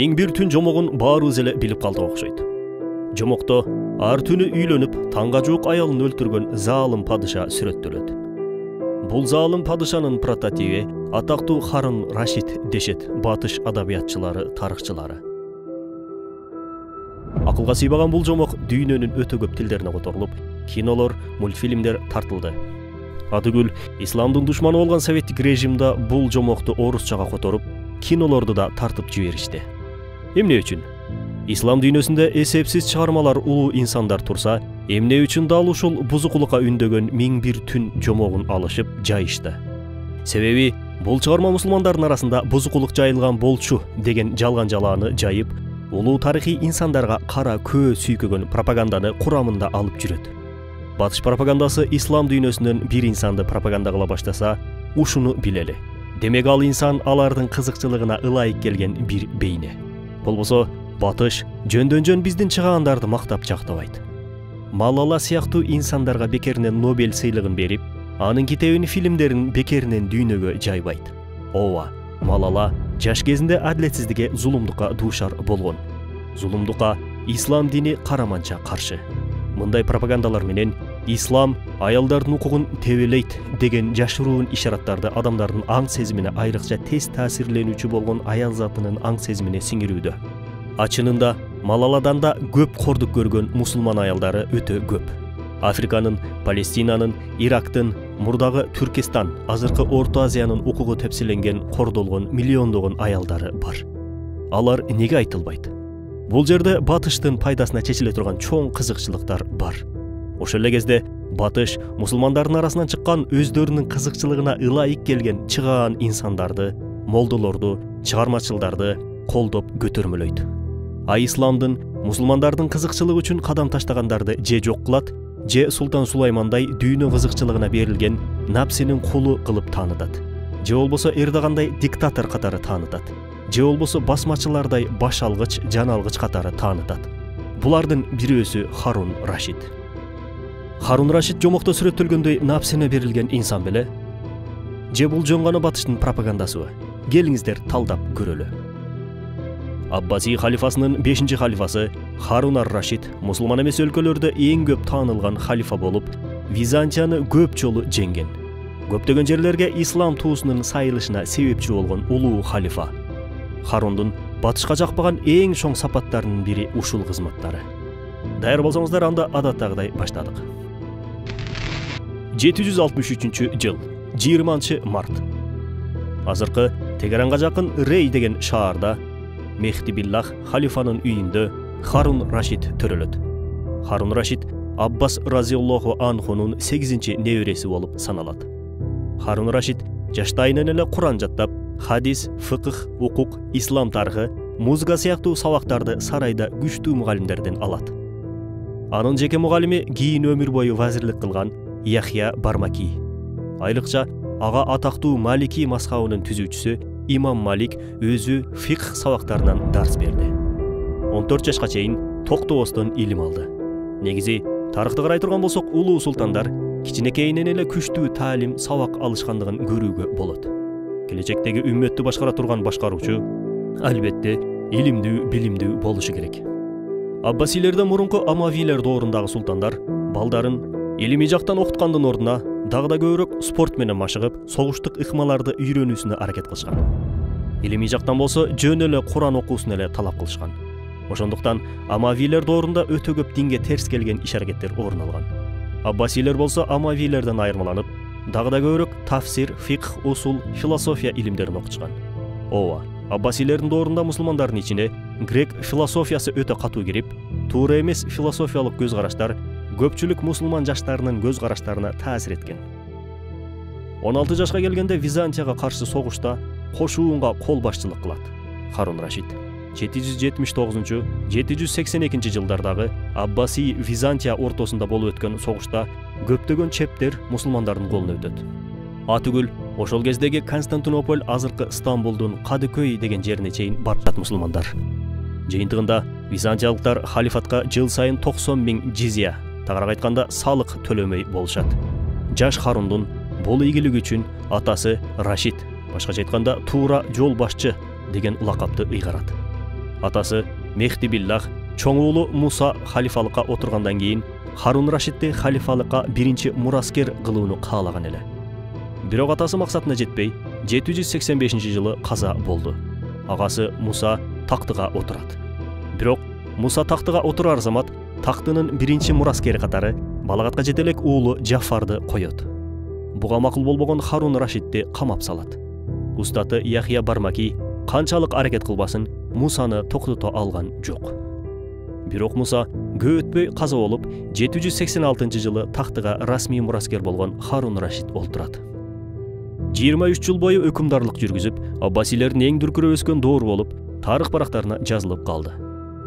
Миң бир түн жомогун баарыбыз эле билип калдык окшойт. Жомокто ар түнү үйлөнүп, таңга жуук аялын өлтүргөн залым падыша сүрөттөлөт. Бул залым падышанын прототиби атактуу Харун Рашид дешет батыш адабиятчылары, тарыхчылары. Акылга сыйбаган бул жомок дүйнөнүн өтө көп тилдерине которулуп, кинолор, мультфильмдер тартылды. Атыгүл исламдын душманы болгон советтик режимде бул жомокту орусчага которуп, кинолорду да тартып жиберишти. Эмне үчүн? Ислам дүйнөсүндө эсепсиз чыгармалар улуу инсандар турса, эмне үчүн дал ушул бузукулукка үндөгөн миң бир түн жомогун алышып жайышты? Себеби бул чыгарма мусулмандардын арасында бузукулук жайылган болчу деген жалган жалааны жайып, улуу тарыхый инсандарга кара көө сүйкөгөн пропаганданы курамында алып жүрөт. Батыш пропагандасы ислам дүйнөсүнөн бир инсанды пропаганда кыла баштаса, ушуну билели. Демек ал инсан алардын кызыкчылыгына ылайык келген бир бейне. Болбосо батыш жөндөн-жөн биздин чыгаандарды мактап жактабайт. Малала сыяктуу инсандарга бекеринен Нобель сыйлыгын берип, анын китебин, фильмдерин бекеринен дүйнөгө жайбайт. Ооба, Малала жаш кезинде адилетсиздикке, зулумдукка дуушар болгон. Зулумдукка ислам дини караманча каршы. Мындай пропагандалар менен ислам аялдардын укугун тебелейт деген жашыруун ишараттарды адамдардын аң сезимине, айрыкча тез таасирленүүчү болгон аял затынын аң сезимине сиңирүүдө. Ачынында Малаладан да көп кордук көргөн мусулман аялдары өтө көп. Африканын, Палестинанын, Ирактын, мурдагы Түркистан, азыркы Орто Азиянын укугу тепсиленген, кордолгон миллиондогон аялдары бар. Алар неге айтылбайт? Бул жерде батыштын пайдасына чечиле турган чоң кызыкчылыктар бар. Ошол эле кезде батыш мусулмандардын арасынан чыккан, өздөрүнүн кызыкчылыгына ылайык келген чыгаан инсандарды, молдолорду, чыгармачылдарды колдоп көтөрмөлөйт. А исламдын мусулмандардын кызыкчылыгы үчүн кадам таштагандарды же жок кылат, же Султан Сулаймандай дүйнө кызыкчылыгына берилген напсинин кулу кылып таанытат. Же болбосо Эрдогандай диктатор катары таанытат. Же болбосо басмачылардай баш алгыч, жан алгыч катары таанытат. Булардын бирөөсү Харун Рашид. Харун Рашид жомокто сүрөттөлгөндөй напсине берилген инсан беле? Же бул жөн гана батыштын пропагандасыбы? Келиңиздер талдап көрөлү. Аббаси халифасынын 5-чи халифасы Харун ар-Рашид мусулман эмес өлкөлөрдө эң көп таанылган халифа болуп, Византияны көп жолу жеңген. Көптөгөн жерлерге ислам туусунун сайылышына себепчи болгон улуу халифа. Харундун батышка жакпаган эң чоң сапаттарынын бири ушул кызматтары. Даяр болсоңуздар, анда адаттагыдай баштадык. 763 жыл, 20 март. Азыркы Тегеранга жакын Рей деген шаарда Мехди Биллах халифанын үйүндө Харун Рашид төрөлөт. Харун Рашид Аббас разияллаху анхунун 8-чи небереси болуп саналат. Харун Рашид жаштайынан эле Куран жаттап, хадис, фыкых, укук, ислам тарыхы, музыка сыяктуу сабактарды сарайда күчтүү мугалимдерден алат. Анын жеке мугалими кийин өмүр бою вазирлик кылган Яхья Бармаки. Айрыкча ага атактуу Малики мазхабынын түзүүчүсү Имам Малик өзү фикх сабактарынан дарс берди. 14 жашка чейин токтобостон илим алды. Негизи тарыхты карай турган болсок, улуу султандар кичинекейинен эле күчтүү таалим, сабак алышкандыгын көрүүгө болот. Келечектеги үммөттү башкара турган башкаруучу албетте илимдүү, билимдүү болушу керек. Аббасилерден мурунку Амавилер доорундагы султандар балдарын илимий жактан окуткандын ордуна дагы да көбүрөөк спорт менен машыгып, согуштук ыкмаларды үйрөнүүсүнө аракет кылышкан. Илимий жактан болсо жөн эле Куран окуусун эле талап кылышкан. Ошондуктан Амавилер доорунда өтө көп динге терс келген иш-аракеттер орун алган. Аббасилер болсо Амавилерден айырмаланып, дагы да көбүрөөк тафсир, фикх, усул, философия илимдерин окучкан. Ооба, Аббасилердин доорунда мусулмандардын ичине грек философиясы өтө катуу кирип, туура эмес философиялык көз караштар көпчүлүк мусулман жаштарынын көз караштарына таасир эткен. 16 жашка келгенде Византияга каршы согушта кошуунга кол башчылык кылат. Харун Рашид 779-782 жылдардагы Аббаси Византия ортосунда болуп өткөн согушта көптөгөн чептер мусулмандардын колуна өтөт. Атүгүл ошол кездеги Константинополь, азыркы Стамбулдун Кадыкөй деген жерине чейин барышат мусулмандар. Жыйынтыгында византиялыктар халифатка жыл сайын 90 000 жизия, тагыраак айтканда салык төлөмөй болушат. Жаш Харундун бул ийгилиги үчүн атасы Рашид, башкача айтканда туура жол башчы деген лакапты ыйгарат. Атасы Мехди Биллах чоң уулу Муса халифалыкка отургандан кийин Харун Рашидти халифалыкка биринчи мураскер кылууну каалаган эле. Бирок атасы максатына жетпей, 785-жылы каза болду. Агасы Муса тактыга отурат. Бирок Муса тактыга отурар замат тактынын биринчи мураскери катары балагатка жете элек уулу Джафарды коёт. Буга макул болбогон Харун Рашидти камап салат. Устаты Яхья Бармаки канчалык аракет кылбасын Мусаны токтото алган жок. Бирок Муса көп өтпөй каза болуп, 786-жылы тактыга расмий мураскер болгон Харун Рашид олтурат. 23 жыл бою өкүмдарлык жүргүзүп, Аббасилердин эң дүркүрөп өскөн доору болуп, тарых барактарына жазылып калды.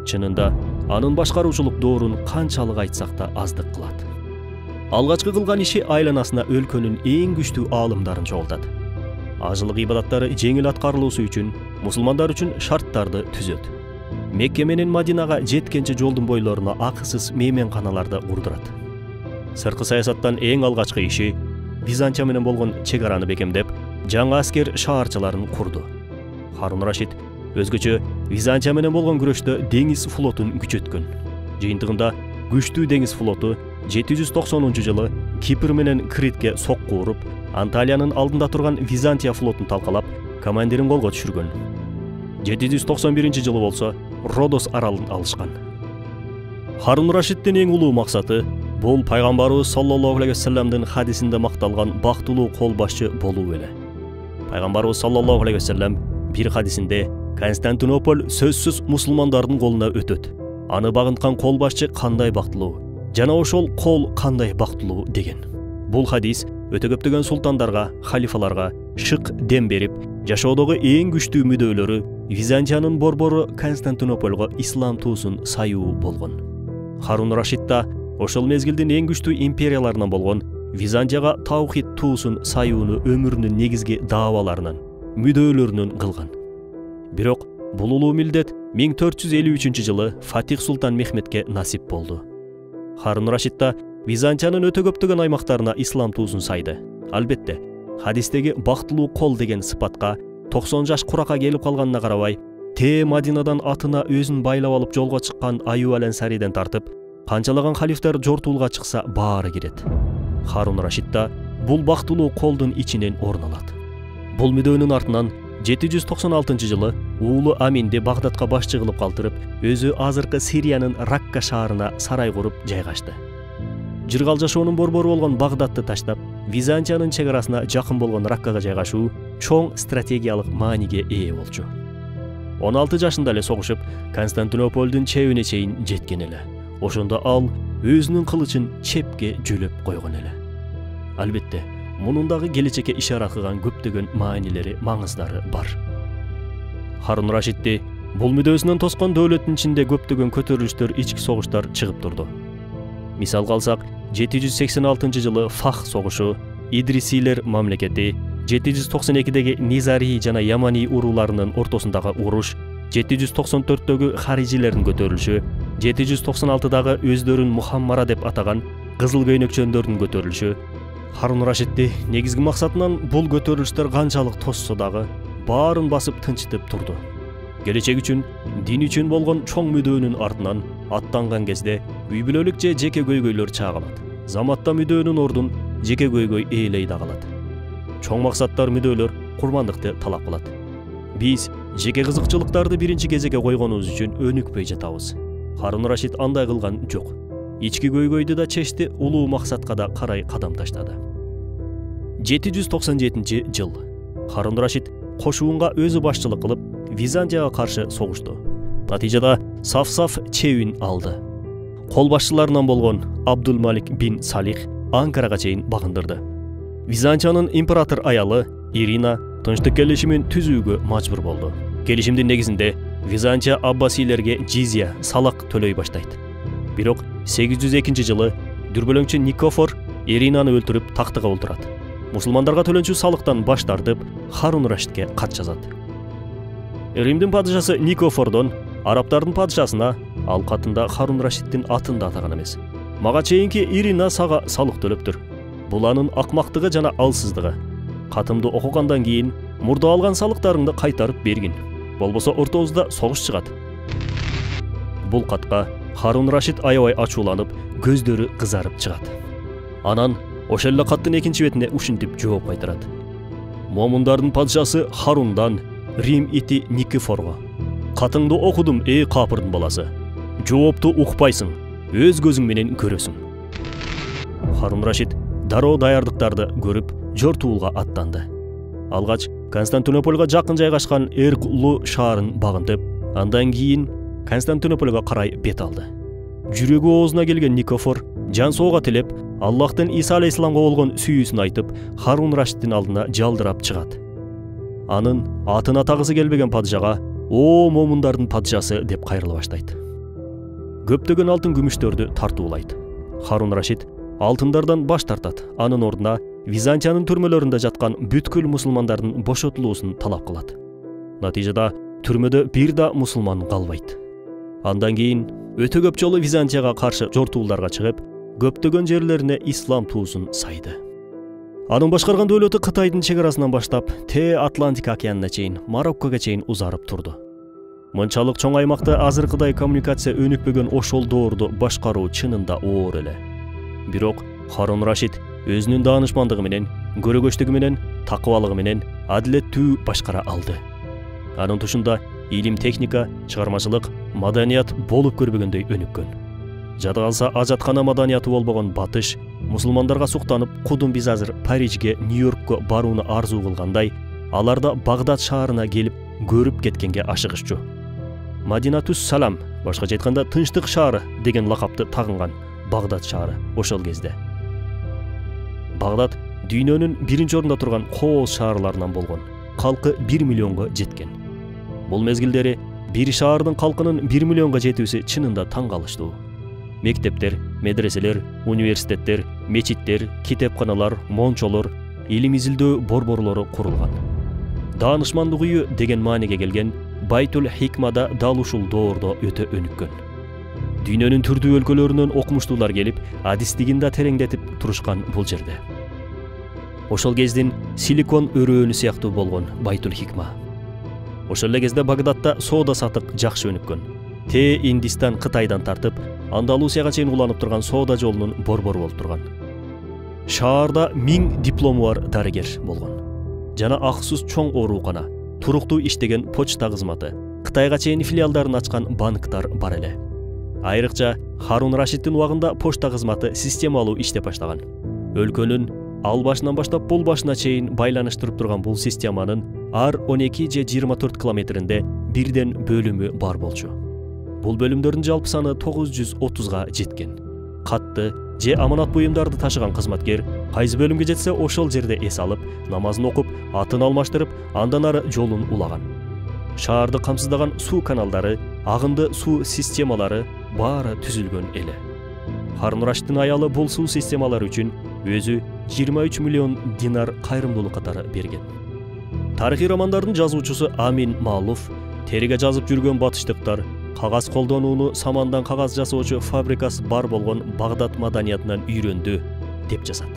Чынында, анын башкаруучулук доорун канчалык айтсак да аздык кылат. Алгачкы кылган иши айланасына өлкөнүн эң күчтүү аалымдарын чогултат. Ажылык ибадаттары жеңил аткарылуусу үчүн мусулмандар үчүн шарттарды түзөт. Мекке менен Мадинага жеткенче жолдун бойлоруна акысыз мейменканаларды курдурат. Сырткы саясаттан эң алгачкы иши Византия менен болгон чек араны бекемдеп, жаңы аскер шаарчаларын курду. Харун Рашид өзгөчө Византия менен болгон күрөштө деңиз флотун күчөткөн. Жыйынтыгында күчтүү деңиз флоту 790-жылы Кипр менен Критке сокку уруп, Анталиянын алдында турган Византия флотун талкалап, командирин колго түшүргөн. 791-жылы болсо Родос аралын алышкан. Харун Рашидтин эң улуу максаты бул пайгамбарыбыз саллаллаху алейхи вассаламдын хадисинде макталган бактылуу кол башчы болуу эле. Пайгамбарыбыз саллаллаху алейхи вассалам бир хадисинде Константинополь сөзсүз мусулмандардын колуна өтөт. Аны багынткан кол башчы кандай бактылуу, жана ошол кол кандай бактылуу деген. Бул хадис өтө көптөгөн султандарга, халифаларга шык дем берип, жашоодогу эң күчтүү мүдөлөрү Византиянын борбору Константинопольго ислам туусун саюу болгон. Харун Рашид да ошол мезгилдин эң күчтүү империяларынан болгон Византияга таухид туусун саюуну өмүрүнүн негизги дааваларынан, мүдөлөрүнөн кылган. Бирок бул улуу милдет 1453-жылы Фатих Султан Мехметке насип болду. Харун Рашид да Византиянын өтө көптөгөн аймактарына ислам туусун сайды. Албетте, хадистеги бактылуу кол деген сыпатка 90 жаш куракка келип калганына карабай, Мадинадан атына өзүн байлап алып жолго чыккан Аюб аль-Ансариден тартып, канчалаган халифтер жортуулга чыкса баары кирет. Харун Рашид да бул бактылуу колдун ичинен орун алат. Бул мүдөөнүн артынан 796-жылы уулу Аминди Багдадка башчы кылып калтырып, өзү азыркы Сириянын Ракка шаарына сарай куруп жайгашты. Жыргал жашоонун борбору болгон Багдадты таштап, Византиянын чек арасына жакын болгон Раккага жайгашуу чоң стратегиялык мааниге ээ болчу. 16 жашында эле согушуп, Константинопольдун чебине чейин жеткен эле. Ошондо ал өзүнүн кылычын чепке жөлөп койгон эле. Албетте, мунун дагы келечекке ишарат кылган көптөгөн маанилери, маңыздары бар. Харун Рашидти бул мүдөөсүнөн тоскон дөөлөттүн ичинде көптөгөн көтөрүлүштөр, ички согуштар чыгып турду. Мисалга алсак, 786-жылы Фах согушу, Идрисилер мамлекети, 792-деги Низари жана Ямани урууларынын ортосундагы уруш, 794-дөгү Харижилердин көтөрүлүшү, 796-дагы өздөрүн Мухаммара деп атаган кызыл көйнөкчөндөрдүн көтөрүлүшү. Харун Рашидти негизги максатынан бул көтөрүлүштөр канчалык тосса дагы баарын басып тынчытып турду. Келечек үчүн, дин үчүн болгон чоң мүдөөнүн артынан аттанган кезде үй бүлөлүк же жеке көйгөйлөр чаагалат. Заматта мүдөөнүн ордун жеке көйгөй ээлей да калат. Чоң максаттар, мүдөөлөр курмандыкты талап кылат. Биз жеке кызыкчылыктарды биринчи кезекке койгонубуз үчүн өнүкпөй жатабыз. Харун Рашид андай кылган жок. Ички көйгөйдү да чечти, улуу максатка да карай кадам таштады. 797-жыл Харун Рашид кошуунга өзү башчылык кылып, Византияга каршы согушту. Натыйжада саф-саф чебин алды. Кол башчыларынан болгон Абдул-Малик бин Салих Анкарага чейин багындырды. Византиянын император аялы Ирина тынчтык келишимин түзүүгө мажбур болду. Келишимдин негизинде Византия Аббасилерге жизия, салак төлөй баштайт. Бирок 802-жылы дүрбөлөңчү Никофор Иринаны өлтүрүп тактыга олтурат. Мусулмандарга төлөнчү салыктан баш тартып, Харун Рашидке кат жазат. Римдин падышасы Никофордон арабтардын падышасына ал катында Харун Рашидтин атын да атаган эмес. Мага чейинки Ирина сага салык төлөптүр. Бул анын акмактыгы жана алсыздыгы. Катымды окугандан кийин мурда алган салыктарыңды кайтарып бергин. Болбосо ортобузда согуш чыгат. бул катка Харун Рашид аябай ачууланып, көздөрү кызарып чыгат. Анан ошол эле каттын экинчи бетине ушинтип жооп кайтарат. Момундардын падышасы Харундан Рим ити Никифорго: "Катыңды окудум, эй капырдын баласы. Жоопту укпайсың, өз көзүң менен көрөсүң." Харун Рашид дароо даярдыктарды көрүп, жортуулга аттанды. Алгач Константинопольго жакын жайгашкан Эркулу шаарын багынтып, андан кийин Константинопольго карай бет алды. Жүрөгү оозуна келген Никифор жан соога тилеп, Аллахтын Иса алейхисаламга болгон сүйүүсүн айтып, Харун Рашидтин алдына жалдырап чыгат. Анын атын атагысы келбеген падышага "О момундардын падышасы" деп кайрыла баштайт. Көптөгөн алтын күмүштөрдү тартуулайт. Харун Рашид алтындардан баш тартат. Анын ордуна Византиянын түрмөлөрүндө жаткан бүткүл мусулмандардын бошотулуусун талап кылат. Натыйжада түрмөдө бир да мусулман калбайт. Андан кийин өтө көп жолу Византияга каршы жортуулдарга чыгып, көптөгөн жерлерине ислам туусун сайды. Анын башкарган дөөлөтү Кытайдын чек арасынан баштап, Атлантика океанына чейин, Мароккого чейин узарып турду. Мынчалык чоң аймакта азыркыдай коммуникация өнүкпөгөн ошол доорду башкаруу чынында оор эле. Бирок Харун Рашид өзүнүн даанышмандыгы менен, көрөгөчтүгү менен, такыбалыгы менен адилеттүү башкара алды. Анын тушунда илим, техника, чыгармачылык, маданият болуп көрбөгөндөй өнүккөн. Жада калса ажаткана маданияты болбогон батыш мусулмандарга суктанып, кудум биз азыр Парижге, Нью-Йоркко барууну арзуу кылгандай, алар да Багдад шаарына келип көрүп кеткенге ашыгышчу. Мадинатус Салам, башкача айтканда тынчтык шаары деген лакапты тагынган Багдад шаары ошол кезде. Багдад дүйнөнүн биринчи орунда турган кооз шаарларынан болгон. Калкы 1 миллионго жеткен. Бул мезгилдери бир шаардын калкынын 1 миллионго жетүүсү чынында таң калыштуу. Мектептер, медреселер, университеттер, мечиттер, китепканалар, мончолор, илим изилдөө борборлору курулган. Даанышмандык үйү деген мааниге келген Байтул Хикмада дал ушул доордо өтө өнүккөн. Дүйнөнүн түрдүү өлкөлөрүнөн окумуштуулар келип, адистигин да тереңдетип турушкан бул жерде. Ошол кездин силикон өрөөнү сыяктуу болгон Байтул Хикма. Ошол эле кезде Багдадта соода сатык жакшы өнүккөн. Индистан, Кытайдан тартып, Андалусияга чейин уланып турган соода жолунун борбору болуп турган. Шаарда 1000 диплому бар дарыгер болгон. Жана аксыз чоң оорукана, туруктуу иштеген почта кызматы, Кытайга чейин филиалдарын ачкан банктар бар эле. Айрыкча Харун Рашидтин убагында почта кызматы системалуу иштеп баштаган. Өлкөнүн ал башынан баштап бул башына чейин байланыштырып турган бул системанын ар 12 же 24 километринде бирден бөлүмү бар болчу. Бул бөлүмдөрдүн жалпы саны 930га жеткен. Катты же аманат буюмдарды ташыган кызматкер кайсы бөлүмгө жетсе ошол жерде эс алып, намазын окуп, атын алмаштырып, андан ары жолун улаган. Шаарды камсыздаган суу каналдары, агынды суу системалары баары түзүлгөн эле. Харун Рашидтин аялы бул суу системалары үчүн өзү 23 миллион динар кайрымдуулук катары берген. Тарыхый романдардын жазуучусу Амин Маалуф териге жазып жүргөн батыштыктар кагаз колдонууну самандан кагаз жасоочу фабрикасы бар болгон Багдад маданиятынан үйрөндү деп жазат.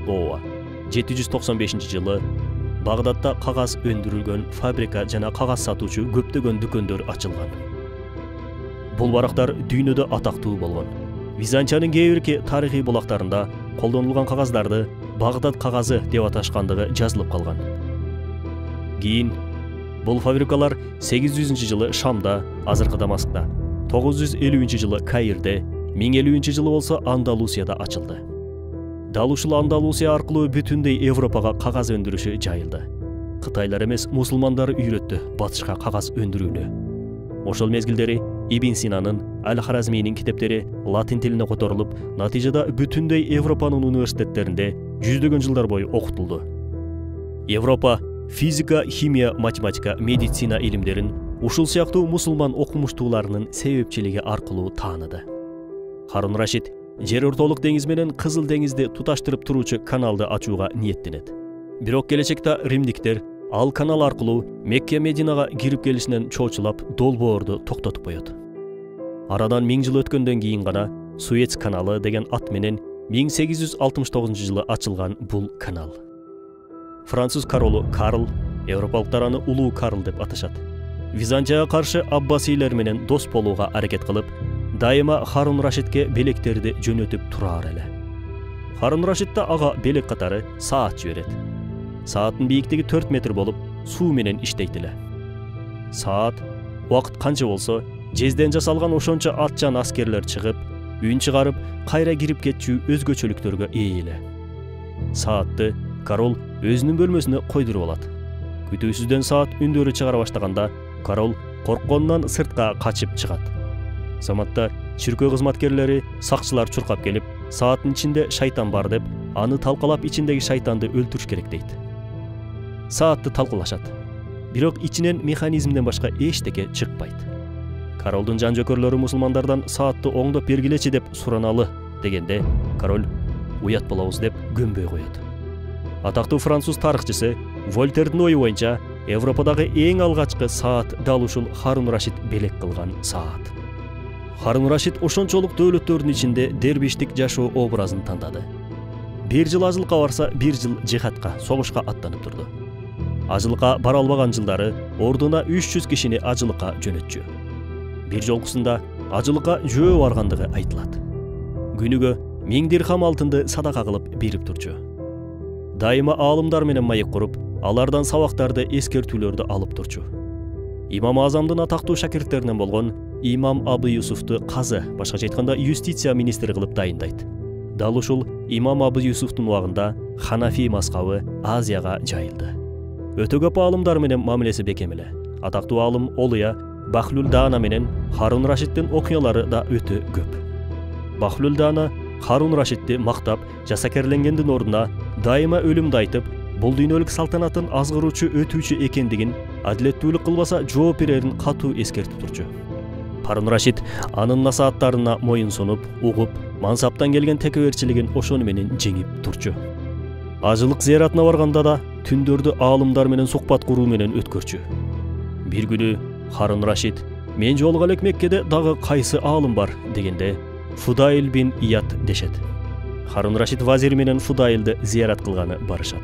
Ооба, 795-жылы Багдадта кагаз өндүрүлгөн фабрика жана кагаз сатуучу көптөгөн дүкөндөр ачылган. Бул барактар дүйнөдө атактуу болгон. Византиянын кээ бир тарыхый булактарында колдонулган кагаздарды Багдад кагазы деп аташкандыгы жазылып калган. Кийин бул фабрикалар 800-жылы Шамда, азыркы Дамаскта, 950-жылы Каирде, 1050-жылы болсо Андалусияда ачылды. Дал ушул Андалусия аркылуу бүтүндөй Европага кагаз өндүрүшү жайылды. Кытайлар эмес, мусулмандар үйрөттү батышка кагаз өндүрүүнү. Ошол мезгилдери Ибн Синанын, Аль-Харазмийнин китептери латин тилине которулуп, натыйжада бүтүндөй Европанын университеттеринде жүздөгөн жылдар бою окутулду. Европа физика, химия, математика, медицина илимдерин ушул сыяктуу мусулман окумуштууларынын себепчилиги аркылуу тааныды. Харун Рашид жер ортолук деңиз менен Кызыл деңизди туташтырып туруучу каналды ачууга ниеттенет. Бирок келечекте римдиктер ал канал аркылуу Мекке Мединага кирип келишинен чоочулап долбоорду токтотуп коет. Арадан 1000 жыл өткөндөн кийин гана Суэц каналы деген ат менен 1869-жылы ачылган бул канал. Француз королу Карл, европалыктар аны Улуу Карл деп аташат. Византияга каршы аббасилер менен дос болууга аракет кылып, дайыма Харун Рашидке белектерди жөнөтүп турар эле. Харун Рашид да ага белек катары саат жиберет. Сааттын бийиктиги 4 метр болуп, суу менен иштейт эле. Саат убакыт канча болсо, жезден жасалган ошончо атчан аскерлер чыгып, үн чыгарып, кайра кирип кетчү өзгөчөлүктөргө ээ эле. Саатты Карол өзүнүн бөлмөсүнө койдуруп алат. Күтүүсүздөн саат үндөрү чыгара баштаганда, Карол коркконунан сыртка качып чыгат. Заматта чиркөө кызматкерлери, сакчылар чуркап келип, сааттын ичинде шайтан бар деп, аны талкалап ичиндеги шайтанды өлтүрүш керек дейт. Саатты талкуулашат. Бирок ичинен механизмден башка эчтеке чыкпайт. Каролдун жан жөкөрлөрү мусулмандардан саатты оңдоп бергилечи деп сураналы дегенде, Карол уят болобуз деп көнбөй коет. Атактуу француз тарыхчысы Вольтердин ою боюнча, Европадагы эң алгачкы саат дал ушул Харун Рашид белек кылган саат. Харун Рашид ошончолук дөөлөттөрдүн ичинде дербиштик жашоо образын тандады. 1 жыл ажылыкка барса, 1 жыл жихадка, согушка аттанып турду. Ажылыкка бара албаган жылдары ордуна 300 кишини ажылыкка жөнөтчү. Бир жолкусунда ажылыкка жөө баргандыгы айтылат. Күнүгө 1000 дирхам алтынды садака кылып берип турчу. Дайыма аалымдар менен маек куруп, алардан сабактарды, эскертүүлөрдү алып турчу. Имам Азамдын атактуу шакирттеринен болгон Имам Абы Юсуфту казы, башкача айтканда юстиция министри кылып дайындайт. Дал ушул Имам Абы Юсуфтун убагында Ханафи мазхабы Азияга жайылды. Өтө көп аалымдар менен мамилеси бекем эле. Атактуу аалым Олуя Бахлул Дана менен Харун Рашидтин окуялары да өтө көп. Бахлул Дана Харун Рашидти мактап, жасакерленгендин ордуна дайыма өлүмдү айтып, бул дүйнөлүк салтанатын азгыруучу өтүүчү экендигин, адилеттүүлүк кылбаса жооп берерин катуу эскертип турчу. Харун Рашид анын насааттарына моюн сунуп, угуп, мансаптан келген текеберчилигин ошону менен жеңип турчу. Ажылык зыяратына барганда да түндөрдү аалымдар менен сухбат куруу менен өткөрчү. Бир күнү Харун Рашид "Мен жолуга элек Меккеде дагы кайсы аалым бар?" дегенде Фудайл бин Ият дешет. Харун Рашид вазир менен Фудайлды зыярат кылганы барышат.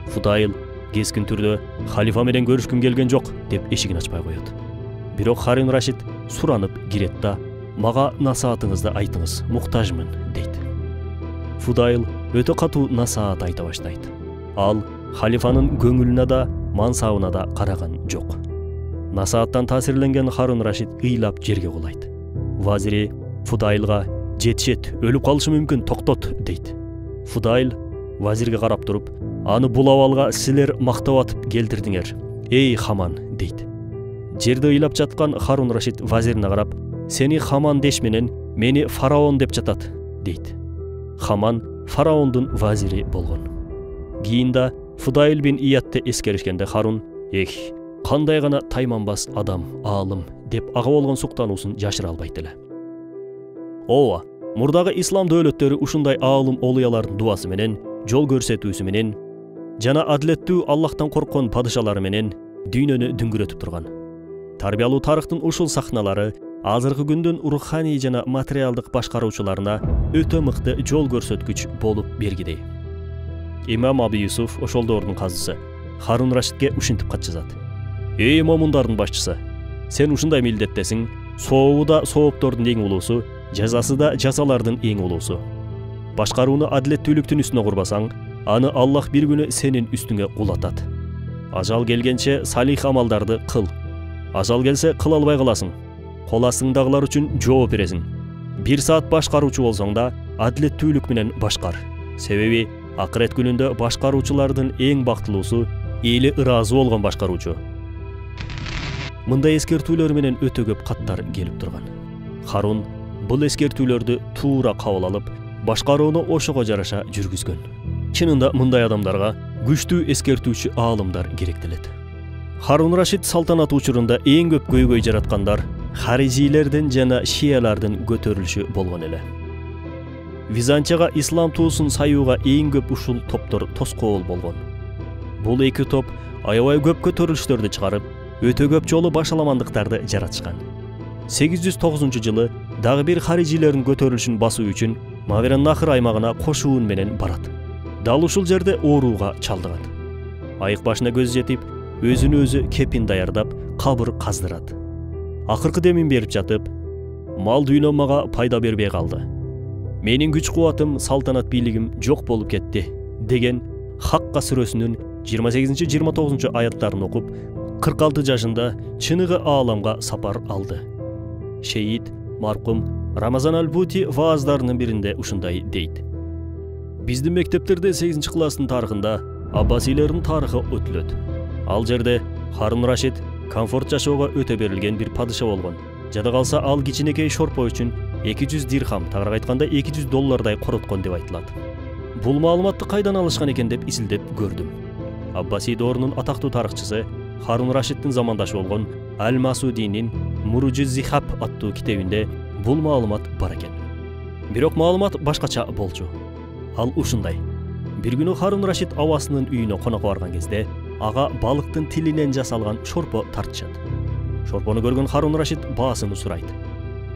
Фудайл кескин түрдө "Халифа менен көрүшкүм келген жок" деп эшигин ачпай коет. Бирок Харун Рашид суранып кирет да "Мага насаатыңызды айтыңыз, муктажмын" дейт. Фудайл өтө катуу насаат айта баштайт. Ал халифанын көңүлүнө да, мансабына да караган жок. Насааттан таасирленген Харун Рашид ыйлап жерге кулайт. Вазири Фудайлга "Жетишет, өлүп калышы мүмкүн, токтот" дейт. Фудайл вазирге карап туруп, "Аны бул абалга силер мактап атып келтирдиңер, эй Хаман" дейт. Жерде ыйлап жаткан Харун Рашид вазирине карап, "Сени Хаман деш менен мени фараон деп жатат" дейт. Хаман фараондун вазири болгон. Кийин да Фудайл бин Иятты эскеришкенде Харун кандай гана тайманбас адам, аалым деп ага болгон суктануусун жашыра албайт эле. Ооба, мурдагы ислам дөөлөттөрү ушундай аалым олуялардын дуасы менен, жол көрсөтүүсү менен жана адилеттүү Аллахтан корккон падышалары менен дүйнөнү дүңгүрөтүп турган. Тарбиялуу тарыхтын ушул сахналары азыркы күндүн руханий жана материалдык башкаруучуларына өтө мыкты жол көрсөткүч болуп бергидей. Имам Абы Юсуф ошолдордун казысы Харун Рашидке ушинтип кат жазат. "Эй момундардын башчысы, сен ушундай милдеттесиң, сообу да сооптордун эң улуусу, жазасы да жазалардын эң улуусу. Башкарууну адилеттүүлүктүн үстүнө курбасаң, аны Аллах бир күнү сенин үстүңө кулатат. Ажал келгенче салих амалдарды кыл. Ажал келсе кыла албай каласың. Кол астыңдагылар үчүн жооп бересиң. 1 саат башкаруучу болсоң да, адилеттүүлүк менен башкар. Себеби акырет күнүндө башкаруучулардын эң бактылуусу эли ыраазы болгон башкаруучу." Мындай эскертүүлөр менен өтө көп каттар келип турган. Харун бул эскертүүлөрдү туура кабыл алып, башкарууну ошого жараша жүргүзгөн. Чынында мындай адамдарга күчтүү эскертүүчү аалымдар керектелет. Харун Рашид салтанаты учурунда эң көп көйгөй жараткандар харизилердин жана шиялардын көтөрүлүшү болгон эле. Византияга ислам туусун саюуга эң көп ушул топтор тоскоол болгон. Бул эки топ аябай көп көтөрүлүштөрдү чыгарып, өтө көп жолу башаламандыктарды жаратышкан. 809-жылы дагы бир харизилердин көтөрүлүшүн басуу үчүн Мавереннахр аймагына кошуун менен барат. Дал ушул жерде ооруга чалдыгат. Айык башына көз жетип, өзүнө өзү кепин даярдап, кабыр каздырат. Акыркы демин берип жатып, мал дүйнөм мага пайда бербей калды. Менин күч кубатым, салтанат бийлигим жок болуп кетти деген Хакка сүрөсүнүн 28-29 аяттарын окуп, 46 жашында чыныгы ааламга сапар алды. Шейит маркум Рамазан Аль-Бути вааздарынын биринде ушундай дейт. Биздин мектептерде 8 класстын тарыхында Аббасилердин тарыхы өтүлөт. Ал жерде Харун Рашид комфорт жашоого өтө берилген бир падыша болгон. Жада калса ал кичинекей шорпо үчүн 200 дирхам, тагыраак айтканда $200 короткон деп айтылат. Бул маалыматты кайдан алышкан экен деп изилдеп көрдүм. Аббаси доорунун атактуу тарыхчысы Харун Рашиддин замандашы болгон Аль-Масудинин Муруджиз-Зихаб аттуу китебинде бул маалымат бар экен. Бирок маалымат башкача болчу. Ал ушундай. Бир күнү Харун Рашид абасынын үйүнө конокко барган кезде ага балыктын тилинен жасалган шорпо тартышат. Шорпону көргөн Харун Рашид баасын сурайт.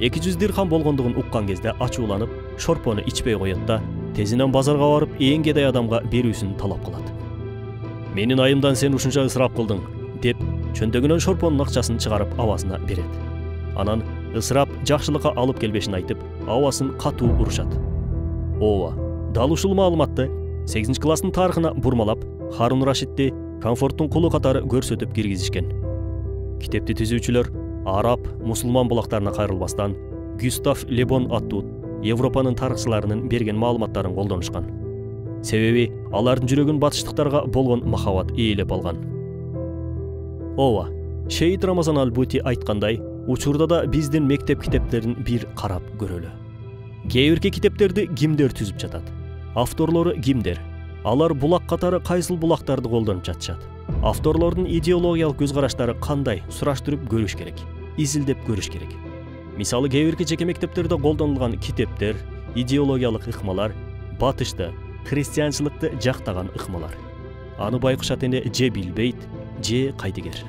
200 дирхам болгондугун уккан кезде ачууланып, шорпону ичпей коет да, тезинен базарга барып, эң кедей адамга берүүсүн талап кылат. Менин айымдан сен ушунча ысырап кылдың, деп чөндөгүнөн шорпонун акчасын чыгарып абасына берет. Анан ысырап жакшылыкка алып келбешин айтып, абасын катуу урушат. Ооба, дал ушул маалыматты 8 класстын тарыхына бурмалап, Харун Рашидди комфорттун кулу катары көрсөтүп киргизишкен. Китепти түзүүчүлөр араб, мусулман булактарына кайрылбастан Гюстав Лебон аттуу Европанын тарыхчыларынын берген маалыматтарын колдонушкан. Себеби алардын жүрөгүн батыштыктарга болгон махабат ээлеп алган. Ооба, Шейит Рамазан Аль-Бути айткандай, учурда да биздин мектеп китептерин бир карап көрөлү. Кээ бирки китептерди кимдер түзүп жатат? Авторлору кимдер? Алар булак катары кайсыл булактарды колдонуп жатышат? Авторлордун идеологиялык көз караштары кандай? Сураштырып көрүш керек, изилдеп көрүш керек. Мисалы, кээ бирки жеке мектептерде колдонулган китептер, идеологиялык ыкмалар батышты, христианчылыкты жактаган ыкмалар. Аны байкушат эне же билбейт, же кайдыгер.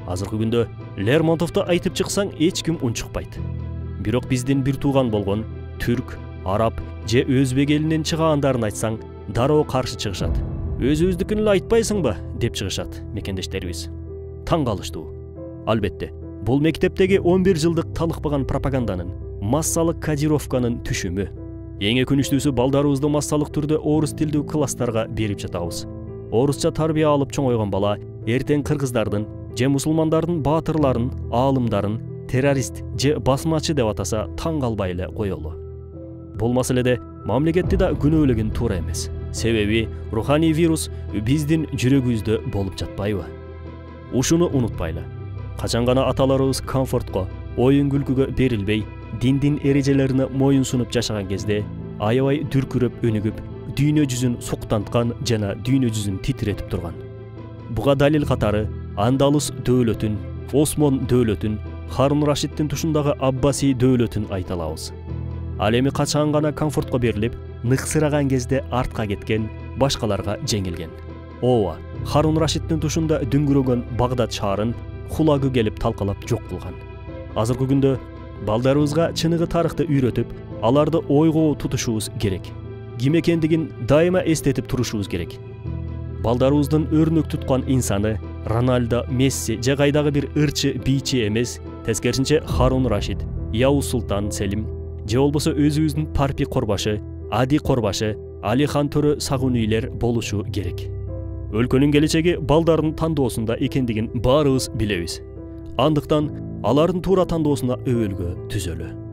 Азыркы күндө Лермонтовду айтып чыксаң эч ким унчукпайт. Бирок биздин бир тууган болгон түрк, араб же өзбек элинин чыгаандарын айтсаң, дароо каршы чыгышат. Өзүбүздүкүн эле айтпайсыңбы деп чыгышат мекендештерибиз. Таң калыштуу. Албетте, бул мектептеги 11 жылдык талыкпаган пропаганданын, массалык кодировканын түшүмү. Эң өкүнүчтүүсү, балдарыбызды массалык түрдө орус тилдүү класстарга берип жатабыз. Орусча тарбия алып чоңойгон бала эртең кыргыздардын же мусулмандардын баатырларын, аалымдарын террорист же басмачы деп атаса таң калбай эле коелу. Бул маселеде мамлекетти да күнөөлөгөн туура эмес. Себеби руханий вирус биздин жүрөгүбүздө болуп жатпайбы? Ушуну унутпайлы. Качан гана аталарыбыз комфортко, оюн күлкүгө берилбей, диндин эрежелерине моюн сунуп жашаган кезде аябай дүркүрөп өнүгүп, дүйнө жүзүн суктанткан жана дүйнө жүзүн титиретип турган. Буга далил катары Андалус дөөлөтүн, Осмон дөөлөтүн, Харун Рашиддин тушундагы Аббаси дөөлөтүн айта алабыз. Ал эми качан гана комфортко берилип, ныксыраган кезде артка кеткен, башкаларга жеңилген. Ооба, Харун Рашиддин тушунда дүңгүрөгөн Багдад шаарын хулагы келип талкалап жок кылган. Азыркы күндө балдарыбызга чыныгы тарыхты үйрөтүп, аларды ойго тутушубуз керек. Ким экендигин дайыма эстетип турушубуз керек. Балдарыбыздын өрнөк туткан инсаны Рональдо, Месси же кайдагы бир ырчы бийчи эмес, тескерисинче Харун Рашид, Яуз Султан Селим же болбосо өзүбүздүн Парпи Корбашы, Ади Корбашы, Алихан Төрө Сагунуйлер болушу керек. Өлкөнүн келечеги балдардын тандоосунда экендигин баарыбыз билебиз. Андыктан алардын туура тандоосуна өбөлгө түзөлү.